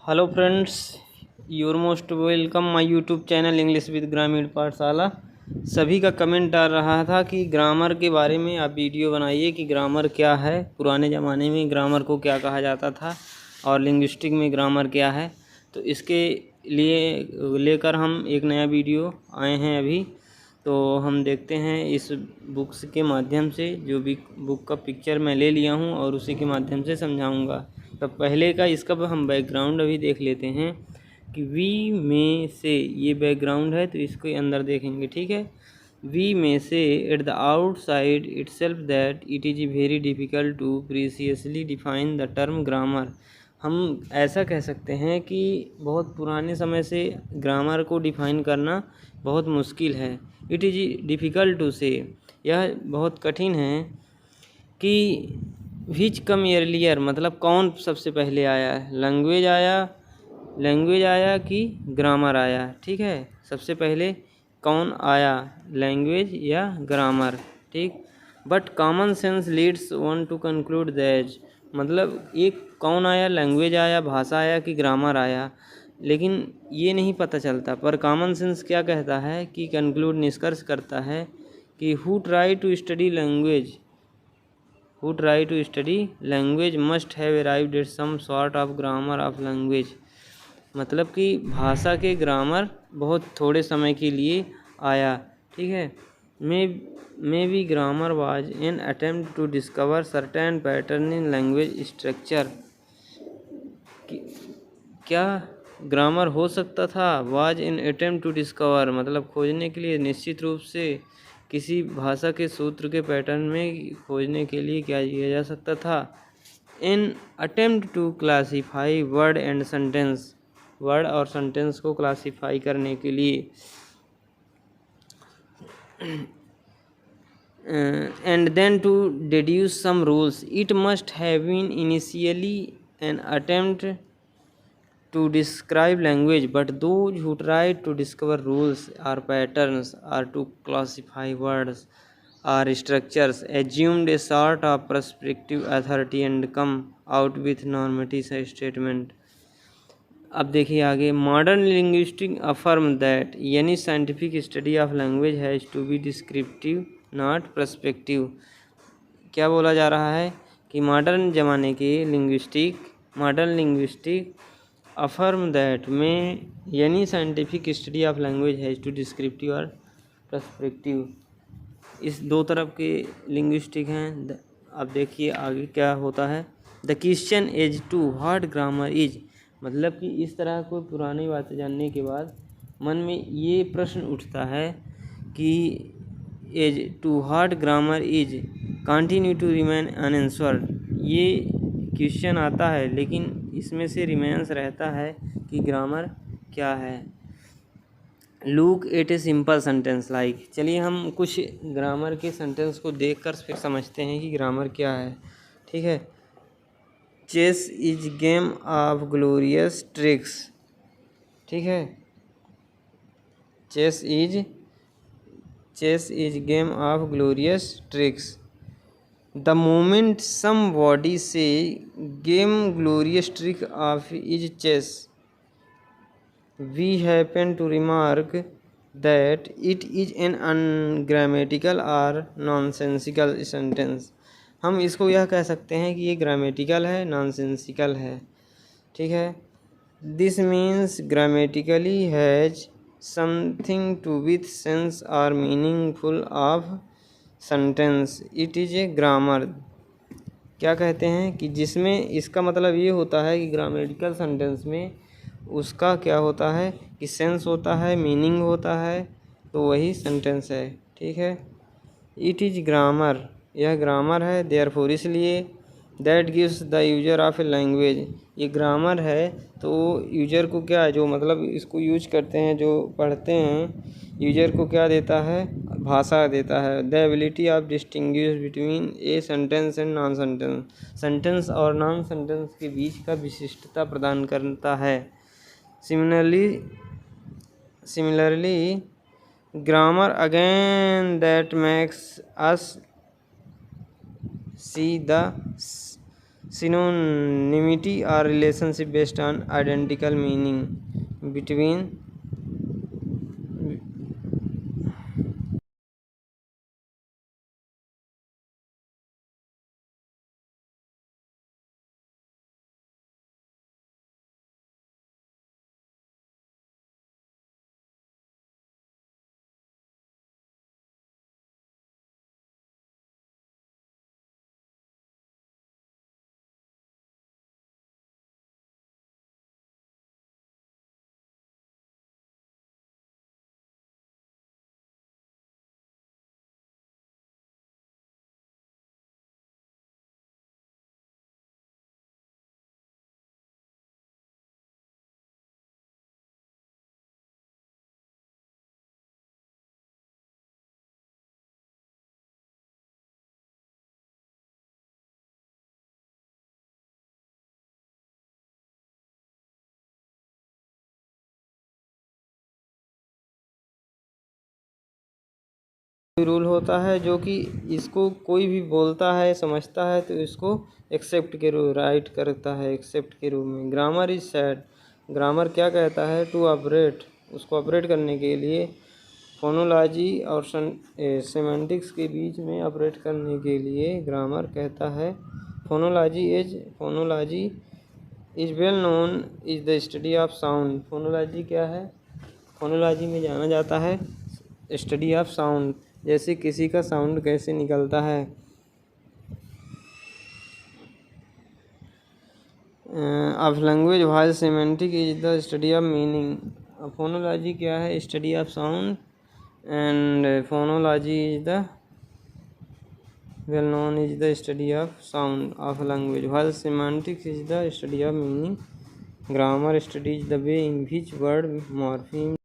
Hello friends, your most welcome my YouTube channel English with ग्रामीण पाठशाला। सभी का कमेंट आ रहा था कि ग्रामर के बारे में आप वीडियो बनाइए कि ग्रामर क्या है, पुराने ज़माने में ग्रामर को क्या कहा जाता था और लिंग्विस्टिक में ग्रामर क्या है। तो इसके लिए लेकर हम एक नया वीडियो आए हैं अभी। तो हम देखते हैं इस बुक्स के माध्यम से, जो भी बुक का पिक्चर मैं ले लिया हूँ और उसी के माध्यम से समझाऊँगा। तो पहले का इसका हम बैकग्राउंड अभी देख लेते हैं कि वी में से, ये बैकग्राउंड है तो इसके अंदर देखेंगे, ठीक है। वी में से at the outside itself that it is very difficult to precisely define the term grammar. हम ऐसा कह सकते हैं कि बहुत पुराने समय से ग्रामर को डिफ़ाइन करना बहुत मुश्किल है। इट इज़ डिफ़िकल्ट टू से, यह बहुत कठिन है कि विच कम एर्लियर, मतलब कौन सबसे पहले आया है, लैंग्वेज आया कि ग्रामर आया, ठीक है। सबसे पहले कौन आया, लैंग्वेज या ग्रामर, ठीक। But common sense leads one to conclude that, मतलब एक कौन आया, लैंग्वेज आया, भाषा आया कि ग्रामर आया, लेकिन ये नहीं पता चलता। पर कॉमन सेंस क्या कहता है कि कंक्लूड, निष्कर्ष करता है कि who try to study language must have arrived at some sort of grammar of language. मतलब कि भाषा के ग्रामर बहुत थोड़े समय के लिए आया, ठीक है। Maybe grammar was an attempt to discover certain pattern in language structure. क्या ग्रामर हो सकता था, was an attempt to discover, मतलब खोजने के लिए, निश्चित रूप से किसी भाषा के सूत्र के पैटर्न में खोजने के लिए क्या किया जा सकता था। In attempt to classify word and sentence, word और सेंटेंस को क्लासीफाई करने के लिए। And then to deduce some rules. It must have been initially an attempt to describe language, but those who tried to discover rules or patterns or to classify words or structures assumed a sort of prescriptive authority and come out with normative statement. अब देखिए आगे, modern linguistic affirm that any scientific study of language has to be descriptive not prospective. क्या बोला जा रहा है कि modern ज़माने के मॉडर्न लिंग्विस्टिक अफर्म दैट में any scientific study of language has to descriptive और प्रस्पेक्टिव, इस दो तरफ के लिंग्विस्टिक हैं। अब देखिए आगे क्या होता है। The question is to what grammar is, मतलब कि इस तरह कोई पुरानी बातें जानने के बाद मन में ये प्रश्न उठता है कि as to what grammar is continue to remain unanswered. ये क्वेश्चन आता है लेकिन इसमें से रिमेंस रहता है कि ग्रामर क्या है। Look at a simple sentence like, चलिए हम कुछ ग्रामर के सेंटेंस को देखकर फिर समझते हैं कि ग्रामर क्या है, ठीक है। Chess is game of glorious tricks, ठीक है। Chess is game of glorious tricks. The moment somebody say game glorious trick of is chess, we happen to remark that it is an ungrammatical or nonsensical sentence। हम इसको यह कह सकते हैं कि ये ग्रामेटिकल है, नॉनसेंसिकल है, ठीक है। This means grammatically has something to with sense और meaningful of sentence, it is a grammar. क्या कहते हैं कि जिसमें इसका मतलब ये होता है कि ग्रामेटिकल सेंटेंस में उसका क्या होता है कि सेंस होता है, मीनिंग होता है, तो वही सेंटेंस है, ठीक है। इट इज़ ग्रामर, यह ग्रामर है। देयरफॉर, इसलिए that gives the user of a language, ये ग्रामर है तो यूजर को क्या, जो मतलब इसको यूज करते हैं, जो पढ़ते हैं, यूजर को क्या देता है, भाषा देता है। The ability of distinguish between a sentence and non sentence, sentence और नॉन सेंटेंस के बीच का विशिष्टता प्रदान करता है। Similarly, grammar again that makes us see the Synonymity or relationship based on identical meaning between rule होता है जो कि इसको कोई भी बोलता है समझता है तो इसको एक्सेप्ट के रूप राइट करता है एक्सेप्ट के रूप में। ग्रामर इज सैड, ग्रामर क्या कहता है टू ऑपरेट, उसको ऑपरेट करने के लिए फोनोलॉजी और सेमेंटिक्स के बीच में ऑपरेट करने के लिए ग्रामर कहता है phonology is well known is the study of sound. Phonology क्या है? फोनोलॉजी में जाना जाता है स्टडी ऑफ साउंड, जैसे किसी का साउंड कैसे निकलता है। Of language while semantic is the study of meaning. Phonology क्या है? Study of sound and phonology is the well known is the study of sound of language while semantics is the study of meaning. Grammar studies the way in which word morpheme